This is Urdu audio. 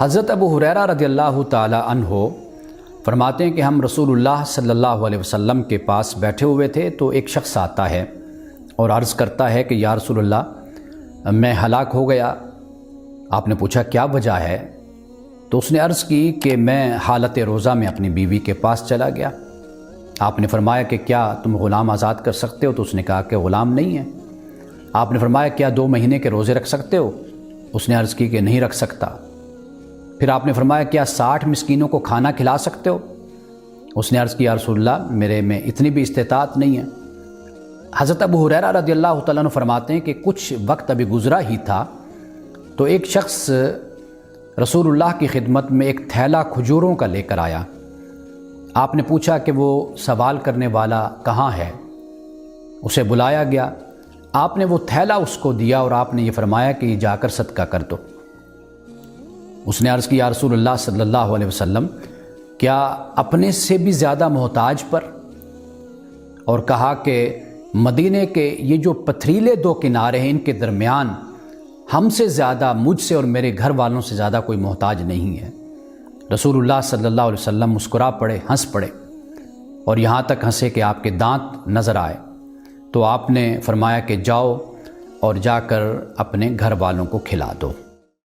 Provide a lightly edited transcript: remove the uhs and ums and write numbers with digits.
حضرت ابو ہریرہ رضی اللہ تعالی عنہ فرماتے ہیں کہ ہم رسول اللہ صلی اللہ علیہ وسلم کے پاس بیٹھے ہوئے تھے تو ایک شخص آتا ہے اور عرض کرتا ہے کہ یا رسول اللہ میں ہلاک ہو گیا۔ آپ نے پوچھا کیا وجہ ہے؟ تو اس نے عرض کی کہ میں حالت روزہ میں اپنی بیوی کے پاس چلا گیا۔ آپ نے فرمایا کہ کیا تم غلام آزاد کر سکتے ہو؟ تو اس نے کہا کہ غلام نہیں ہے۔ آپ نے فرمایا کیا 2 مہینے کے روزے رکھ سکتے ہو؟ اس نے عرض کی کہ نہیں رکھ سکتا۔ پھر آپ نے فرمایا کیا 60 مسکینوں کو کھانا کھلا سکتے ہو؟ اس نے عرض کی یا رسول اللہ میرے میں اتنی بھی استطاعت نہیں ہے۔ حضرت ابو ہریرہ رضی اللہ تعالیٰ عنہ فرماتے ہیں کہ کچھ وقت ابھی گزرا ہی تھا تو ایک شخص رسول اللہ کی خدمت میں ایک تھیلا کھجوروں کا لے کر آیا۔ آپ نے پوچھا کہ وہ سوال کرنے والا کہاں ہے؟ اسے بلایا گیا، آپ نے وہ تھیلا اس کو دیا اور آپ نے یہ فرمایا کہ یہ جا کر صدقہ کر دو۔ اس نے عرض کی یا رسول اللہ صلی اللہ علیہ وسلم کیا اپنے سے بھی زیادہ محتاج پر؟ اور کہا کہ مدینے کے یہ جو پتھریلے 2 کنارے ہیں ان کے درمیان ہم سے زیادہ، مجھ سے اور میرے گھر والوں سے زیادہ کوئی محتاج نہیں ہے۔ رسول اللہ صلی اللہ علیہ وسلم مسکرا پڑے، ہنس پڑے اور یہاں تک ہنسے کہ آپ کے دانت نظر آئے۔ تو آپ نے فرمایا کہ جاؤ اور جا کر اپنے گھر والوں کو کھلا دو۔